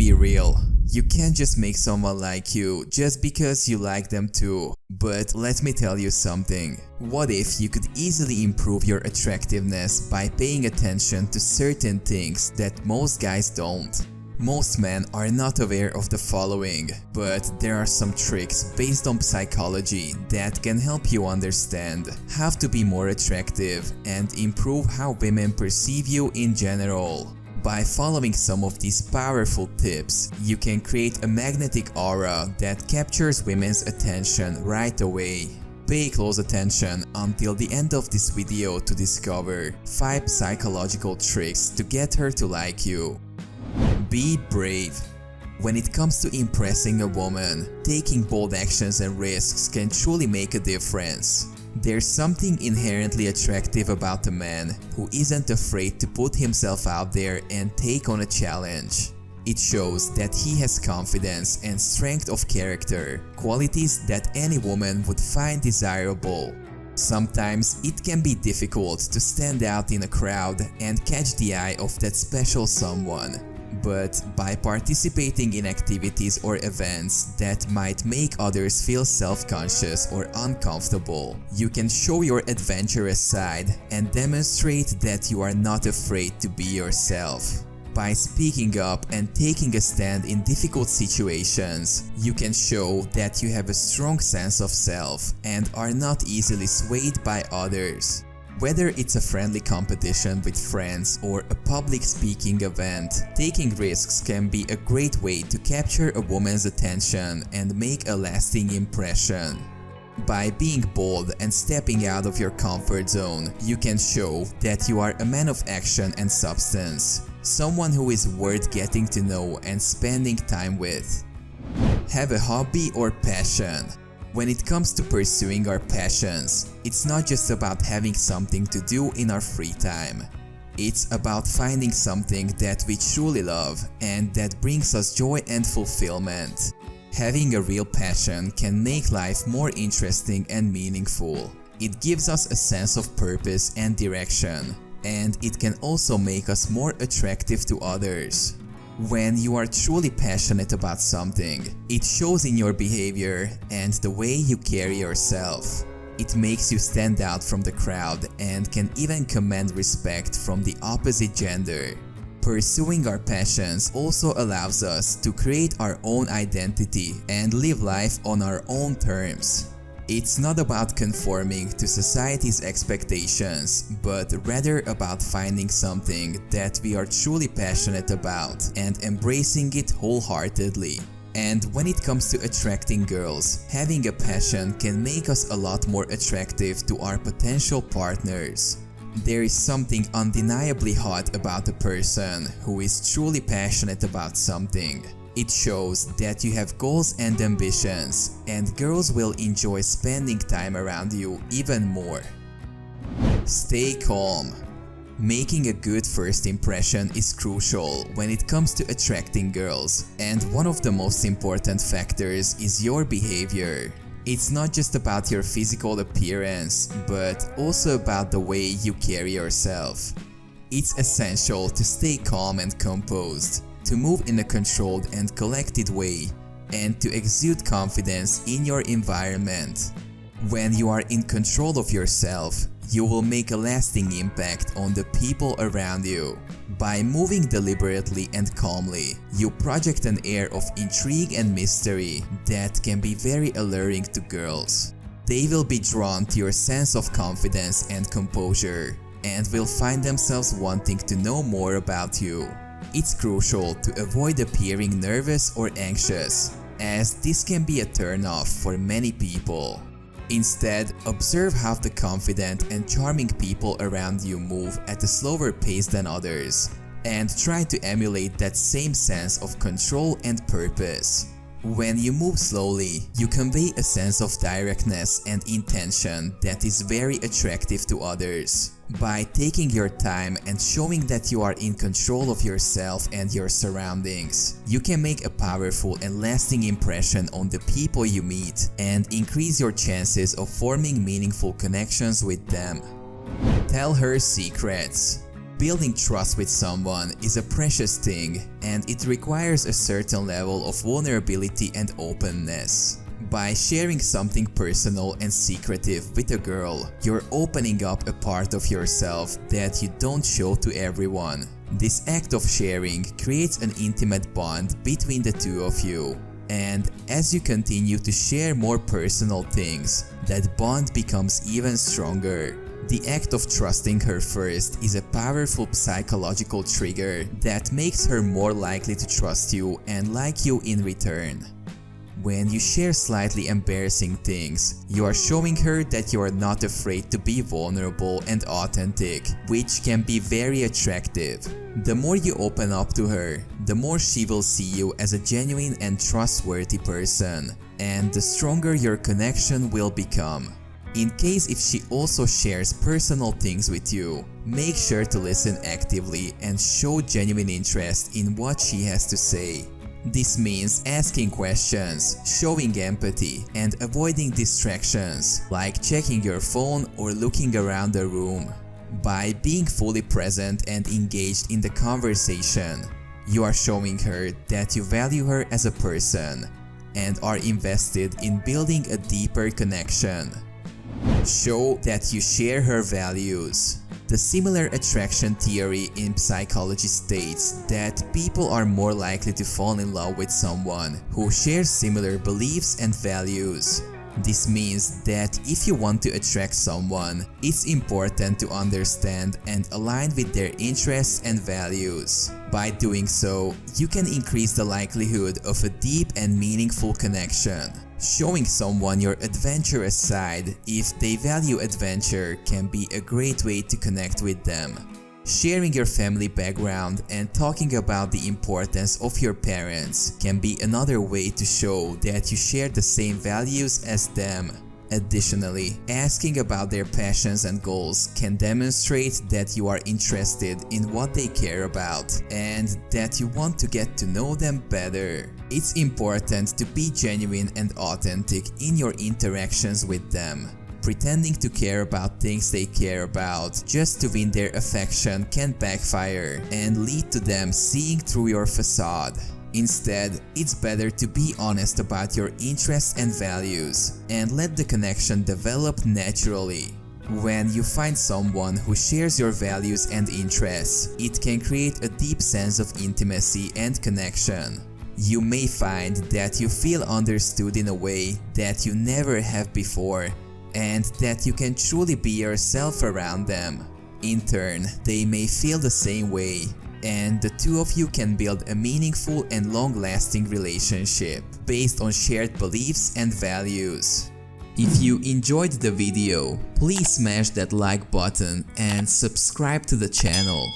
be real. You can't just make someone like you just because you like them too. But let me tell you something. What if you could easily improve your attractiveness by paying attention to certain things that most guys don't? Most men are not aware of the following, but there are some tricks based on psychology that can help you understand how to be more attractive and improve how women perceive you in general. By following some of these powerful tips, you can create a magnetic aura that captures women's attention right away. Pay close attention until the end of this video to discover 5 psychological tricks to get her to like you. Be brave. When it comes to impressing a woman, taking bold actions and risks can truly make a difference. There's something inherently attractive about a man who isn't afraid to put himself out there and take on a challenge. It shows that he has confidence and strength of character, qualities that any woman would find desirable. Sometimes it can be difficult to stand out in a crowd and catch the eye of that special someone. But by participating in activities or events that might make others feel self-conscious or uncomfortable, you can show your adventurous side and demonstrate that you are not afraid to be yourself. By speaking up and taking a stand in difficult situations, you can show that you have a strong sense of self and are not easily swayed by others. Whether it's a friendly competition with friends or a public speaking event, taking risks can be a great way to capture a woman's attention and make a lasting impression. By being bold and stepping out of your comfort zone, you can show that you are a man of action and substance, someone who is worth getting to know and spending time with. Have a hobby or passion. When it comes to pursuing our passions, it's not just about having something to do in our free time. It's about finding something that we truly love and that brings us joy and fulfillment. Having a real passion can make life more interesting and meaningful. It gives us a sense of purpose and direction, and it can also make us more attractive to others. When you are truly passionate about something, it shows in your behavior and the way you carry yourself. It makes you stand out from the crowd and can even command respect from the opposite gender. Pursuing our passions also allows us to create our own identity and live life on our own terms. It's not about conforming to society's expectations, but rather about finding something that we are truly passionate about and embracing it wholeheartedly. And when it comes to attracting girls, having a passion can make us a lot more attractive to our potential partners. There is something undeniably hot about a person who is truly passionate about something. It shows that you have goals and ambitions, and girls will enjoy spending time around you even more. Stay calm. Making a good first impression is crucial when it comes to attracting girls, and one of the most important factors is your behavior. It's not just about your physical appearance, but also about the way you carry yourself. It's essential to stay calm and composed, to move in a controlled and collected way, and to exude confidence in your environment. When you are in control of yourself, you will make a lasting impact on the people around you. By moving deliberately and calmly, you project an air of intrigue and mystery that can be very alluring to girls. They will be drawn to your sense of confidence and composure, and will find themselves wanting to know more about you. It's crucial to avoid appearing nervous or anxious, as this can be a turn-off for many people. Instead, observe how the confident and charming people around you move at a slower pace than others, and try to emulate that same sense of control and purpose. When you move slowly, you convey a sense of directness and intention that is very attractive to others. By taking your time and showing that you are in control of yourself and your surroundings, you can make a powerful and lasting impression on the people you meet and increase your chances of forming meaningful connections with them. Tell her secrets. Building trust with someone is a precious thing, and it requires a certain level of vulnerability and openness. By sharing something personal and secretive with a girl, you're opening up a part of yourself that you don't show to everyone. This act of sharing creates an intimate bond between the two of you. And as you continue to share more personal things, that bond becomes even stronger. The act of trusting her first is a powerful psychological trigger that makes her more likely to trust you and like you in return. When you share slightly embarrassing things, you are showing her that you are not afraid to be vulnerable and authentic, which can be very attractive. The more you open up to her, the more she will see you as a genuine and trustworthy person, and the stronger your connection will become. In case if she also shares personal things with you, make sure to listen actively and show genuine interest in what she has to say. This means asking questions, showing empathy, and avoiding distractions like checking your phone or looking around the room. By being fully present and engaged in the conversation, you are showing her that you value her as a person and are invested in building a deeper connection. Show that you share her values. The similar attraction theory in psychology states that people are more likely to fall in love with someone who shares similar beliefs and values. This means that if you want to attract someone, it's important to understand and align with their interests and values. By doing so, you can increase the likelihood of a deep and meaningful connection. Showing someone your adventurous side if they value adventure can be a great way to connect with them. Sharing your family background and talking about the importance of your parents can be another way to show that you share the same values as them. Additionally, asking about their passions and goals can demonstrate that you are interested in what they care about and that you want to get to know them better. It's important to be genuine and authentic in your interactions with them. Pretending to care about things they care about just to win their affection can backfire and lead to them seeing through your facade. Instead, it's better to be honest about your interests and values and let the connection develop naturally. When you find someone who shares your values and interests, it can create a deep sense of intimacy and connection. You may find that you feel understood in a way that you never have before, and that you can truly be yourself around them. In turn, they may feel the same way, and the two of you can build a meaningful and long-lasting relationship based on shared beliefs and values. If you enjoyed the video, please smash that like button and subscribe to the channel.